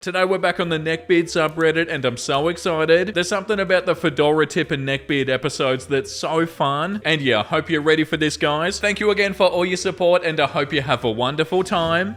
Today we're back on the Neckbeard subreddit and I'm so excited. There's something about the fedora tip and Neckbeard episodes that's so fun. And yeah, I hope you're ready for this, guys. Thank you again for all your support and I hope you have a wonderful time.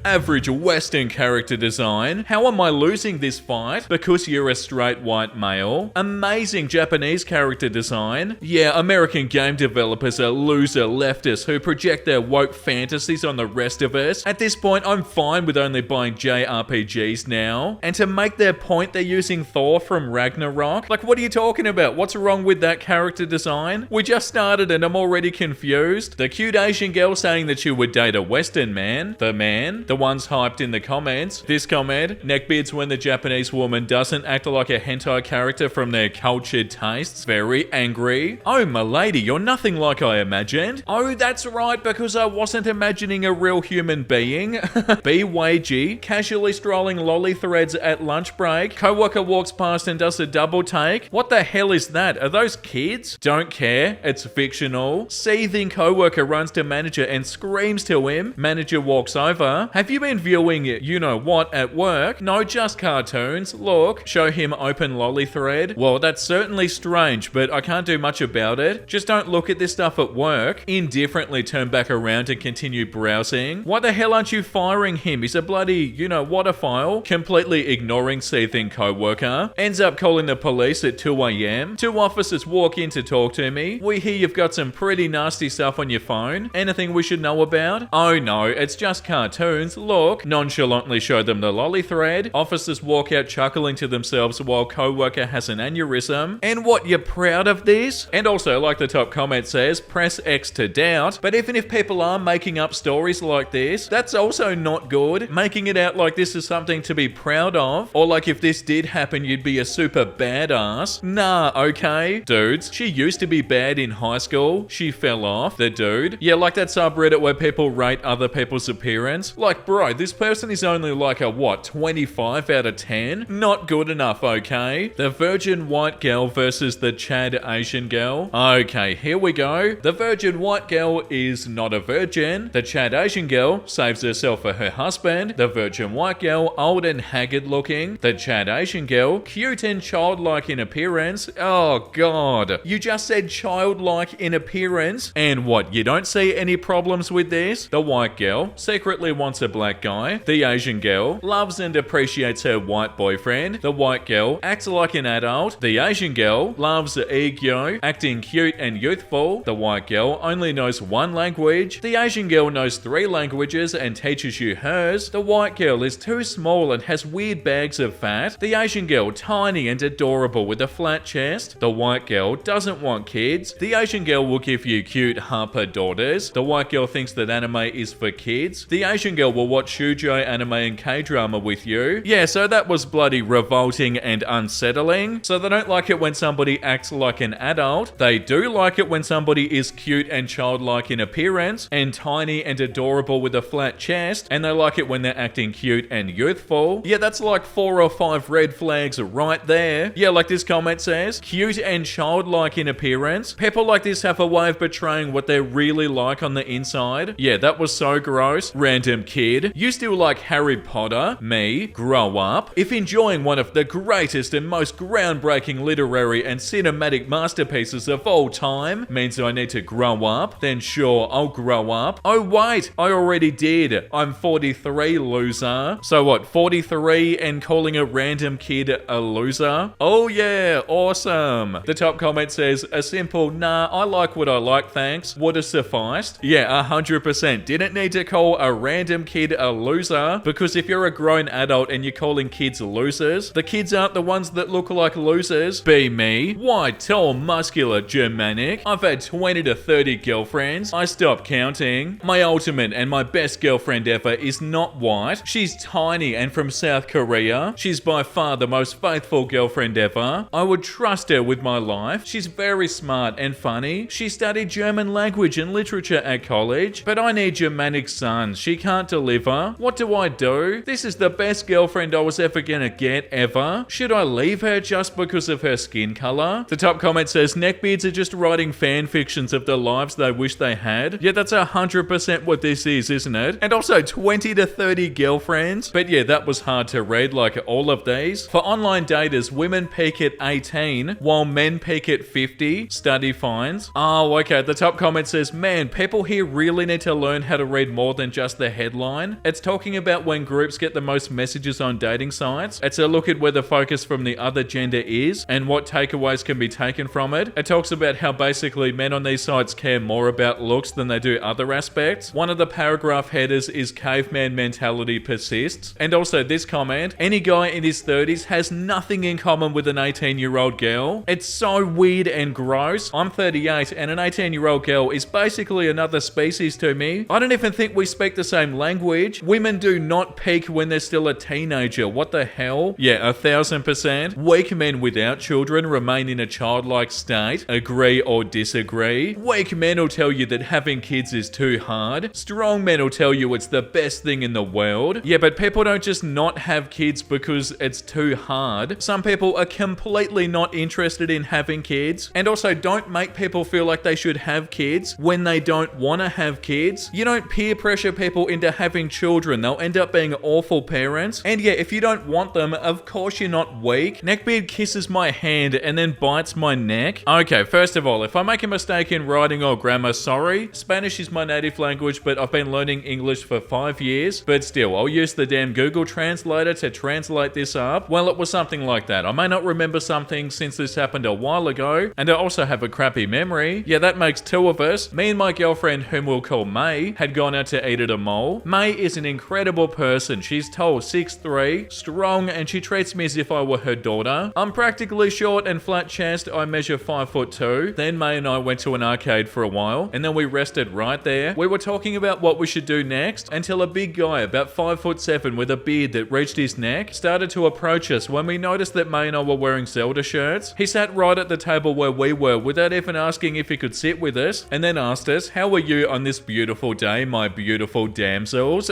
Average Western character design. How am I losing this fight? Because you're a straight white male. Amazing Japanese character design. Yeah, American game developers are loser leftists who project their woke fantasies on the rest of us. At this point, I'm fine with only buying JRPGs now. And to make their point, they're using Thor from Ragnarok. Like, what are you talking about? What's wrong with that character design? We just started and I'm already confused. The cute Asian girl saying that she would date a Western man. The ones hyped in the comments. This comment, Neckbeards when the Japanese woman doesn't act like a hentai character from their cultured tastes. Very angry. Oh, my lady, you're nothing like I imagined. Oh, that's right, because I wasn't imagining a real human being. BYG, casually strolling lolly threads at lunch break. Coworker walks past and does a double take. What the hell is that? Are those kids? Don't care. It's fictional. Seething coworker runs to manager and screams to him. Manager walks over. Have you been viewing you know what at work? No, just cartoons. Look, show him open lolly thread. Well, that's certainly strange, but I can't do much about it. Just don't look at this stuff at work. Indifferently turn back around and continue browsing. Why the hell aren't you firing him? He's a bloody, you know what a file. Completely ignoring seething coworker. Ends up calling the police at 2 a.m. Two officers walk in to talk to me. We hear you've got some pretty nasty stuff on your phone. Anything we should know about? Oh no, it's just cartoons. Look, nonchalantly show them the lolly thread. Officers walk out chuckling to themselves while coworker has an aneurysm. And what, you're proud of this? And also, like the top comment says, press X to doubt. But even if people are making up stories like this, that's also not good. Making it out like this is something to be proud of. Or like if this did happen, you'd be a super badass. Nah, okay. Dudes, she used to be bad in high school. She fell off. The dude. Yeah, like that subreddit where people rate other people's appearance. Like, bro, this person is only like a, what, 25 out of 10? Not good enough, okay? The virgin white girl versus the Chad Asian girl. Okay, here we go. The virgin white girl is not a virgin. The Chad Asian girl saves herself for her husband. The virgin white girl, old and haggard looking. The Chad Asian girl, cute and childlike in appearance. Oh god. You just said childlike in appearance? And what, you don't see any problems with this? The white girl secretly wants a black guy. The Asian girl loves and appreciates her white boyfriend. The white girl acts like an adult. The Asian girl loves ego, acting cute and youthful. The white girl only knows one language. The Asian girl knows 3 languages and teaches you hers. The white girl is too small and has weird bags of fat. The Asian girl tiny and adorable with a flat chest. The white girl doesn't want kids. The Asian girl will give you cute Harper daughters. The white girl thinks that anime is for kids. The Asian girl will watch shoujo anime and K-drama with you. Yeah, so that was bloody revolting and unsettling. So they don't like it when somebody acts like an adult. They do like it when somebody is cute and childlike in appearance and tiny and adorable with a flat chest. And they like it when they're acting cute and youthful. Yeah, that's like 4 or 5 red flags right there. Yeah, like this comment says, cute and childlike in appearance. People like this have a way of betraying what they're really like on the inside. Yeah, that was so gross. Random kid. You still like Harry Potter? Me? Grow up. If enjoying one of the greatest and most groundbreaking literary and cinematic masterpieces of all time means I need to grow up, then sure, I'll grow up. Oh wait, I already did. I'm 43, loser. So what, 43 and calling a random kid a loser? Oh yeah, awesome. The top comment says, a simple, nah, I like what I like, thanks, would have sufficed. Yeah, 100%. Didn't need to call a random kid a loser, because if you're a grown adult and you're calling kids losers, the kids aren't the ones that look like losers. Be me. White, tall, muscular, Germanic. I've had 20 to 30 girlfriends. I stopped counting. My ultimate and my best girlfriend ever is not white. She's tiny and from South Korea. She's by far the most faithful girlfriend ever. I would trust her with my life. She's very smart and funny. She studied German language and literature at college, but I need Germanic sons. She can't deliver deliver? What do I do? This is the best girlfriend I was ever gonna get, ever. Should I leave her just because of her skin color? The top comment says, neckbeards are just writing fan fictions of the lives they wish they had. Yeah, that's 100% what this is, isn't it? And also 20 to 30 girlfriends. But yeah, that was hard to read, like all of these. For online daters, women peak at 18, while men peak at 50, study finds. Oh, okay, the top comment says, man, people here really need to learn how to read more than just the headline. It's talking about when groups get the most messages on dating sites. It's a look at where the focus from the other gender is and what takeaways can be taken from it. It talks about how basically men on these sites care more about looks than they do other aspects. One of the paragraph headers is caveman mentality persists. And also this comment, any guy in his 30s has nothing in common with an 18-year-old girl. It's so weird and gross. I'm 38 and an 18-year-old girl is basically another species to me. I don't even think we speak the same language. Women do not peak when they're still a teenager. What the hell? Yeah, 1000%. Weak men without children remain in a childlike state. Agree or disagree? Weak men will tell you that having kids is too hard. Strong men will tell you it's the best thing in the world. Yeah, but people don't just not have kids because it's too hard. Some people are completely not interested in having kids. And also don't make people feel like they should have kids when they don't want to have kids. You don't peer pressure people into having children. They'll end up being awful parents. And yeah, if you don't want them, of course you're not weak. Neckbeard kisses my hand and then bites my neck. Okay, first of all, if I make a mistake in writing or grammar, sorry. Spanish is my native language, but I've been learning English for 5 years. But still, I'll use the damn Google Translator to translate this up. Well, it was something like that. I may not remember something since this happened a while ago, and I also have a crappy memory. Yeah, that makes two of us. Me and my girlfriend, whom we'll call May, had gone out to eat at a mall. May is an incredible person. She's tall, 6'3", strong, and she treats me as if I were her daughter. I'm practically short and flat chest. I measure 5'2". Then May and I went to an arcade for a while, and then we rested right there. We were talking about what we should do next until a big guy about 5'7" with a beard that reached his neck started to approach us when we noticed that May and I were wearing Zelda shirts. He sat right at the table where we were without even asking if he could sit with us, and then asked us, "How are you on this beautiful day, my beautiful damsels?"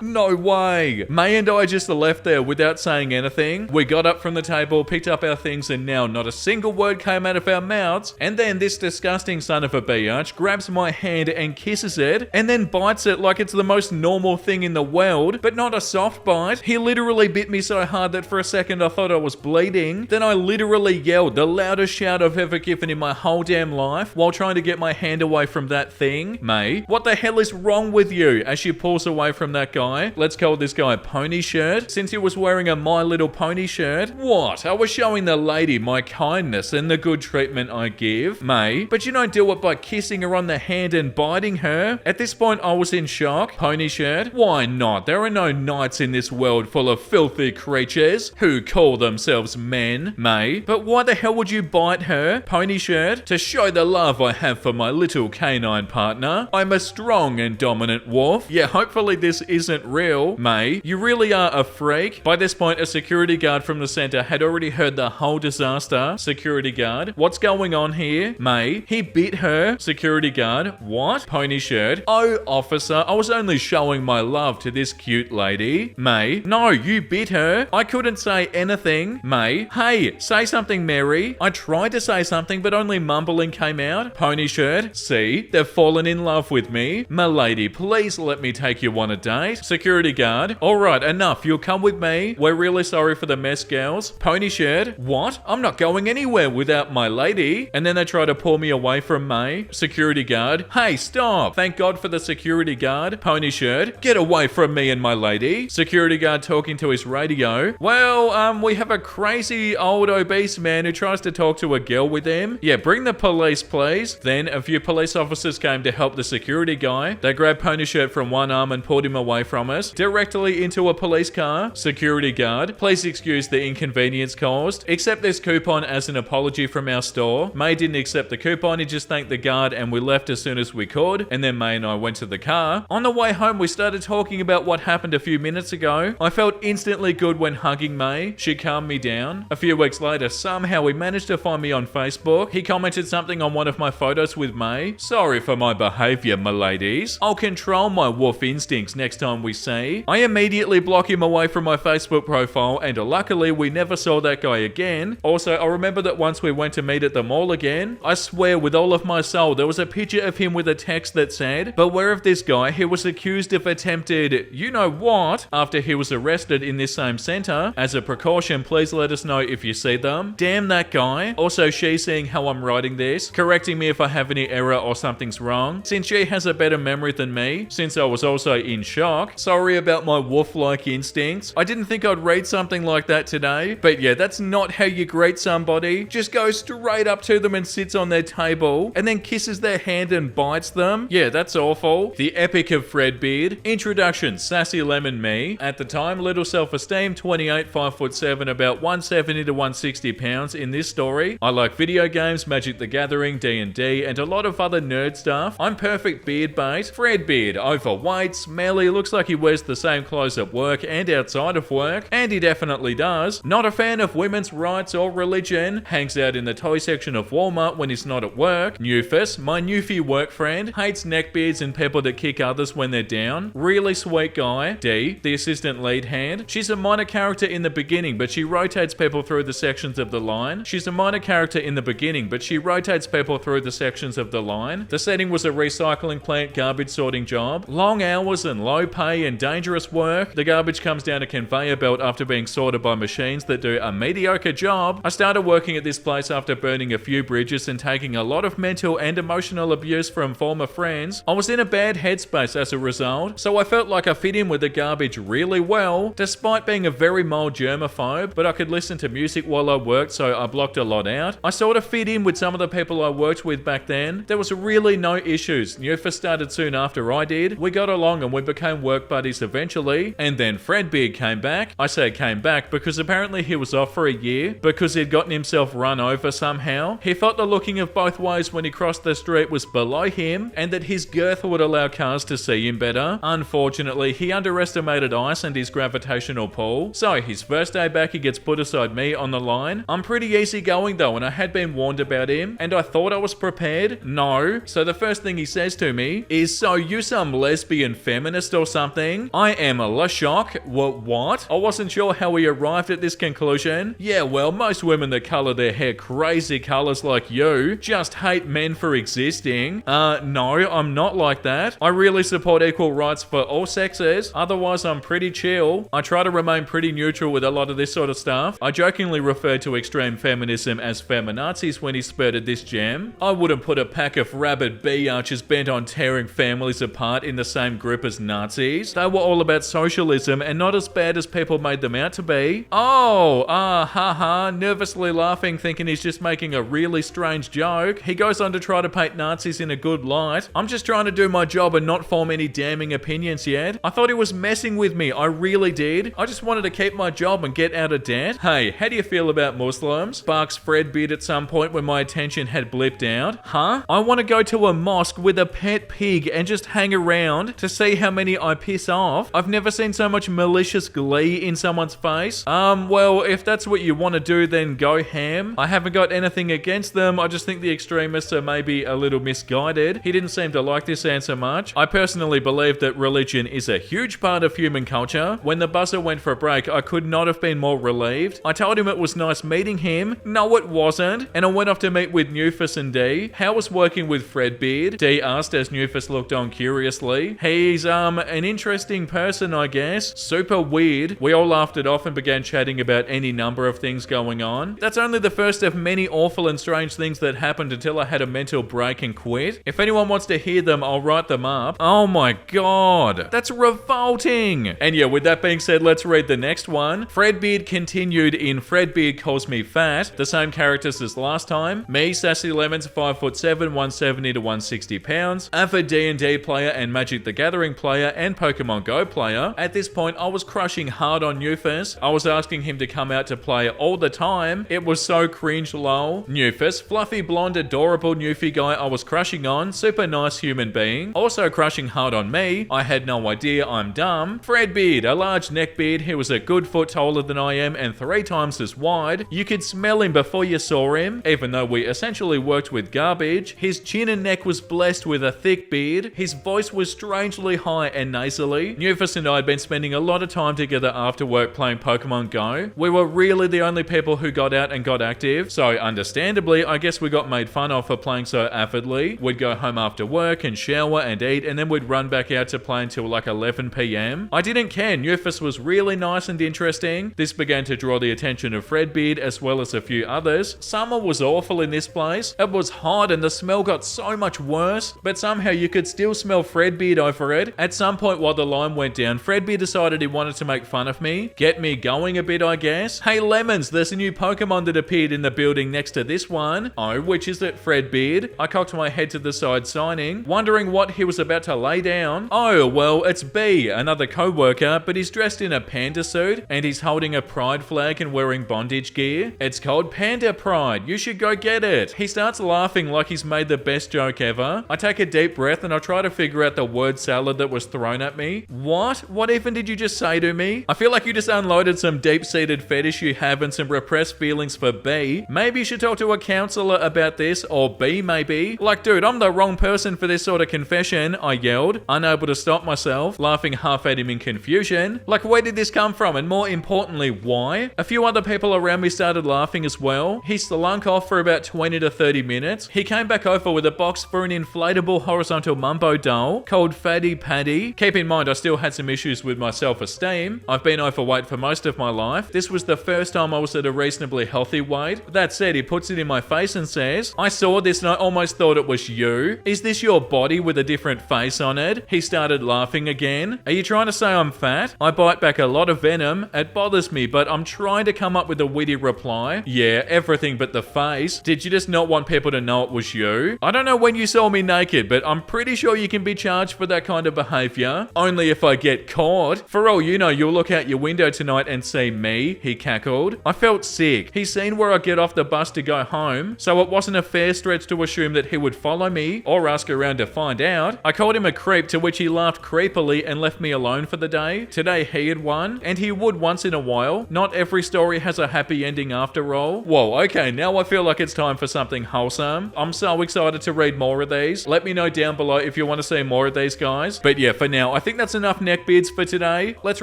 No way! May and I just left there without saying anything. We got up from the table, picked up our things, and now not a single word came out of our mouths. And then this disgusting son of a biatch grabs my hand and kisses it, and then bites it like it's the most normal thing in the world, but not a soft bite. He literally bit me so hard that for a second I thought I was bleeding. Then I literally yelled the loudest shout I've ever given in my whole damn life while trying to get my hand away from that thing. May, what the hell is wrong with you? As she pulls away from that guy. Let's call this guy Pony Shirt, since he was wearing a My Little Pony shirt. What? I was showing the lady my kindness and the good treatment I give. May, but you don't do it by kissing her on the hand and biting her. At this point I was in shock. Pony Shirt, why not? There are no knights in this world full of filthy creatures who call themselves men. May, but why the hell would you bite her? Pony Shirt, to show the love I have for my little canine partner. I'm a strong and dominant wolf. Yeah, hopefully this isn't real. May, you really are a freak. By this point, a security guard from the center had already heard the whole disaster. Security guard, what's going on here? May, he bit her. Security guard, what? Pony Shirt, oh officer, I was only showing my love to this cute lady. May, no, you bit her. I couldn't say anything. May, hey, say something, Mary. I tried to say something, but only mumbling came out. Pony Shirt, see, they've fallen in love with me. M'lady, please let me take you on a date. Security guard, alright, enough, you'll come with me. We're really sorry for the mess, girls. Pony Shirt, what? I'm not going anywhere without my lady. And then they try to pull me away from May. Security guard, hey, stop. Thank God for the security guard. Pony Shirt, get away from me and my lady. Security guard talking to his radio. Well, we have a crazy old obese man who tries to talk to a girl with him. Yeah, bring the police, please. Then a few police officers came to help the security guy. They grabbed Pony Shirt from one arm and pulled him away from us, directly into a police car. Security guard, please excuse the inconvenience caused. Accept this coupon as an apology from our store. May didn't accept the coupon, he just thanked the guard, and we left as soon as we could. And then May and I went to the car. On the way home, we started talking about what happened a few minutes ago. I felt instantly good when hugging May. She calmed me down. A few weeks later, somehow he managed to find me on Facebook. He commented something on one of my photos with May. Sorry for my behavior, my ladies. I'll control my wolf instincts next time we see. I immediately block him away from my Facebook profile, and luckily we never saw that guy again. Also, I remember that once we went to meet at the mall again, I swear with all of my soul there was a picture of him with a text that said, "Beware of this guy, he was accused of attempted you know what after he was arrested in this same center. As a precaution, please let us know if you see them." Damn that guy. Also, she seeing how I'm writing this, correcting me if I have any error or something's wrong, since she has a better memory than me, since I was also in shock. Sorry about my wolf-like instincts. I didn't think I'd read something like that today, but yeah, that's not how you greet somebody. Just go straight up to them and sits on their table, and then kisses their hand and bites them. Yeah, that's awful. The epic of Fredbeard. Introduction, sassy lemon me. At the time, little self-esteem, 28, 5'7", about 170 to 160 pounds in this story. I like video games, Magic the Gathering, D&D, and a lot of other nerd stuff. I'm perfect beard bait. Fredbeard, overweight, smelly, looks like he wears the same clothes at work and outside of work, and he definitely does. Not a fan of women's rights or religion. Hangs out in the toy section of Walmart when he's not at work. Newfus, my newfie work friend, hates neckbeards and people that kick others when they're down. Really sweet guy. D, the assistant lead hand. She's a minor character in the beginning, but she rotates people through the sections of the line. She's a minor character in the beginning, but she rotates people through the sections of the line. The setting was a recycling plant garbage sorting job. Long hours and low pay and dangerous work. The garbage comes down a conveyor belt after being sorted by machines that do a mediocre job. I started working at this place after burning a few bridges and taking a lot of mental and emotional abuse from former friends. I was in a bad headspace as a result, so I felt like I fit in with the garbage really well, despite being a very mild germaphobe, but I could listen to music while I worked, so I blocked a lot out. I sort of fit in with some of the people I worked with back then. There was really no issues. Newfus started soon after I did. We got along and we became work buddies eventually, and then Fredbeard came back. I say came back because apparently he was off for a year because he'd gotten himself run over somehow. He felt the looking of both ways when he crossed the street was below him, and that his girth would allow cars to see him better. Unfortunately, he underestimated ice and his gravitational pull, so his first day back he gets put aside me on the line. I'm pretty easygoing though, and I had been warned about him, and I thought I was prepared. No. So the first thing he says to me is, "So you some lesbian feminist or something?" I am a shock. What? I wasn't sure how he arrived at this conclusion. Yeah, well, most women that color their hair crazy colors like you just hate men for existing. No, I'm not like that. I really support equal rights for all sexes. Otherwise, I'm pretty chill. I try to remain pretty neutral with a lot of this sort of stuff. I jokingly referred to extreme feminism as feminazis when he spurted this gem. I wouldn't put a pack of rabid bee archers bent on tearing families apart in the same group as Nazis. They were all about socialism and not as bad as people made them out to be. Oh, haha, nervously laughing, thinking he's just making a really strange joke. He goes on to try to paint Nazis in a good light. I'm just trying to do my job and not form any damning opinions yet. I thought he was messing with me, I really did. I just wanted to keep my job and get out of debt. Hey, how do you feel about Muslims? Barks Fredbeard at some point when my attention had blipped out. Huh? I want to go to a mosque with a pet pig and just hang around to see how many I piss off. I've never seen so much malicious glee in someone's face. Well, if that's what you want to do, then go ham. I haven't got anything against them. I just think the extremists are maybe a little misguided. He didn't seem to like this answer much. I personally believe that religion is a huge part of human culture. When the buzzer went for a break, I could not have been more relieved. I told him it was nice meeting him. No, it wasn't. And I went off to meet with Newfus and D. How was working with Fredbeard? D asked as Newfus looked on curiously. He's, an interesting person, I guess. Super weird. We all laughed it off and began chatting about any number of things going on. That's only the first of many awful and strange things that happened until I had a mental break and quit. If anyone wants to hear them, I'll write them up. Oh my god. That's revolting. And yeah, with that being said, let's read the next one. Fredbeard continued in Fredbeard Calls Me Fat. The same characters as last time. Me, Sassy Lemons, 5'7", 170 to 160 pounds. Avid D&D player and Magic the Gathering player and Pokemon Go player. At this point, I was crushing hard on Newfus. I was asking him to come out to play all the time. It was so cringe lol. Newfus, fluffy blonde adorable newfie guy I was crushing on. Super nice human being. Also crushing hard on me. I had no idea I'm dumb. Fredbeard, a large neckbeard. He was a good foot taller than I am and 3 times as wide. You could smell him before you saw him, even though we essentially worked with garbage. His chin and neck was blessed with a thick beard. His voice was straight strangely high and nasally. Newfus and I had been spending a lot of time together after work playing Pokemon Go. We were really the only people who got out and got active, so understandably, I guess we got made fun of for playing so avidly. We'd go home after work and shower and eat, and then we'd run back out to play until like 11 PM. I didn't care. Newfus was really nice and interesting. This began to draw the attention of Fredbeard as well as a few others. Summer was awful in this place. It was hot and the smell got so much worse, but somehow you could still smell Fredbeard over it. At some point while the line went down, Fredbeard decided he wanted to make fun of me, get me going a bit, I guess. Hey Lemons, there's a new Pokemon that appeared in the building next to this one. Oh, which is it, Fredbeard? I cocked my head to the side signing, wondering what he was about to lay down. Oh, well, it's B, another co-worker, but he's dressed in a panda suit and he's holding a pride flag and wearing bondage gear. It's called Panda Pride. You should go get it. He starts laughing like he's made the best joke ever. I take a deep breath and I try to figure out the word salad that was thrown at me. What? What even did you just say to me? I feel like you just unloaded some deep-seated fetish you have and some repressed feelings for B. Maybe you should talk to a counselor about this, or B maybe. Like, dude, I'm the wrong person for this sort of confession, I yelled, unable to stop myself, laughing half at him in confusion. Like, where did this come from? And more importantly, why? A few other people around me started laughing as well. He slunk off for about 20 to 30 minutes. He came back over with a box for an inflatable horizontal mumbo doll called Fatty Paddy. Keep in mind, I still had some issues with my self-esteem. I've been overweight for most of my life. This was the first time I was at a reasonably healthy weight. That said, he puts it in my face and says, I saw this and I almost thought it was you. Is this your body with a different face on it? He started laughing again. Are you trying to say I'm fat? I bite back a lot of venom. It bothers me, but I'm trying to come up with a witty reply. Yeah, everything but the face. Did you just not want people to know it was you? I don't know when you saw me naked, but I'm pretty sure you can be charged for that kind of behavior. Only if I get caught. For all you know, you'll look out your window tonight and see me, he cackled. I felt sick. He's seen where I get off the bus to go home, so it wasn't a fair stretch to assume that he would follow me or ask around to find out. I called him a creep, to which he laughed creepily and left me alone for the day. Today he had won, and he would once in a while. Not every story has a happy ending after all. Whoa, okay, now I feel like it's time for something wholesome. I'm so excited to read more of these. Let me know down below if you want to see more of these guys. But yeah, for now, I think that's enough neckbeards for today. Let's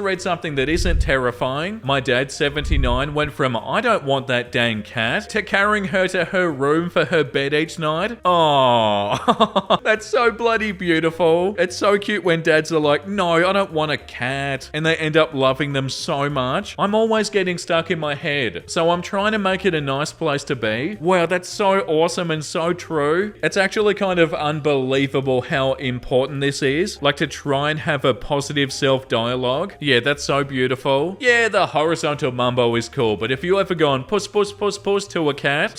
read something that isn't terrifying. My dad, 79, went from I don't want that dang cat to carrying her to her room for her bed each night. Oh, that's so bloody beautiful. It's so cute when dads are like, no, I don't want a cat. And they end up loving them so much. I'm always getting stuck in my head. So I'm trying to make it a nice place to be. Wow, that's so awesome and so true. It's actually kind of unbelievable how important this is. Like, to try and have a positive self-dialogue. Yeah, that's so beautiful. Yeah, the horizontal mumbo is cool, but if you ever gone puss puss puss puss to a cat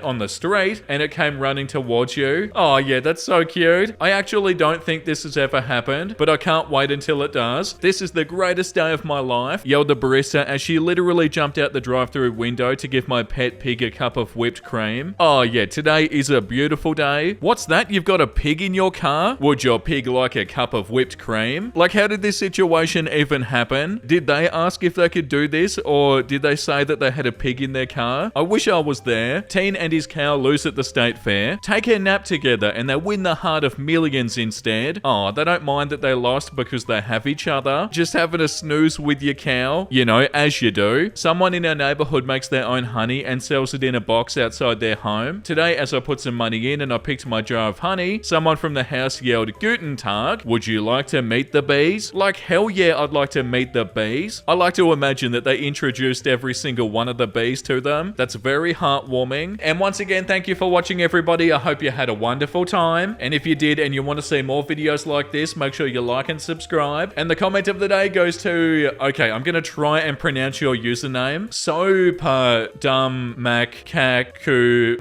on the street and it came running towards you. Oh yeah, that's so cute. I actually don't think this has ever happened, but I can't wait until it does. This is the greatest day of my life, yelled the barista as she literally jumped out the drive-through window to give my pet pig a cup of whipped cream. Oh yeah, today is a beautiful day. What's that? You've got a pig in your car? Would your pig like a cup of whipped cream? Like, how did this situation even happen? Did they ask if they could do this, or did they say that they had a pig in their car? I wish I was there. Teen and his cow lose at the state fair, take a nap together, and they win the heart of millions instead. Oh, they don't mind that they lost because they have each other. Just having a snooze with your cow, you know, as you do. Someone in our neighborhood makes their own honey and sells it in a box outside their home. Today, as I put some money in and I picked my jar of honey, someone from the house yelled, Guten Tag, would you like to meet the bees? Like, hell yeah, I'd like to meet the bees. I like to imagine that they introduced every single one of the bees to them. That's very heartwarming. And once again, thank you for watching, everybody. I hope you had a wonderful time. And if you did and you want to see more videos like this, make sure you like and subscribe. And the comment of the day goes to, okay, I'm going to try and pronounce your username. Super dumb mac cacu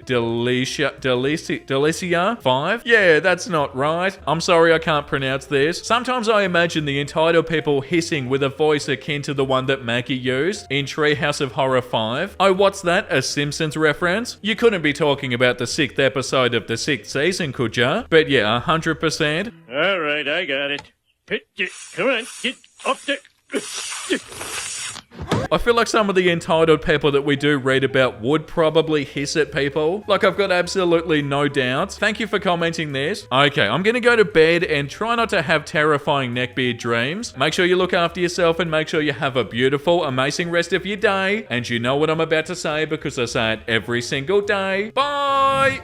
delicia 5. Yeah, that's not right. I'm sorry I can't pronounce this. Sometimes I imagine the entitled people hissing with a voice akin to the one that Maggie used in Treehouse of Horror 5. Oh, what's that? A Simpsons reference? You couldn't be talking about the 6th episode of the 6th season, could ya? But yeah, 100%. All right, I got it. Come on, get up there. I feel like some of the entitled people that we do read about would probably hiss at people. Like, I've got absolutely no doubt. Thank you for commenting this. Okay, I'm gonna go to bed and try not to have terrifying neckbeard dreams. Make sure you look after yourself and make sure you have a beautiful, amazing rest of your day. And you know what I'm about to say because I say it every single day. Bye!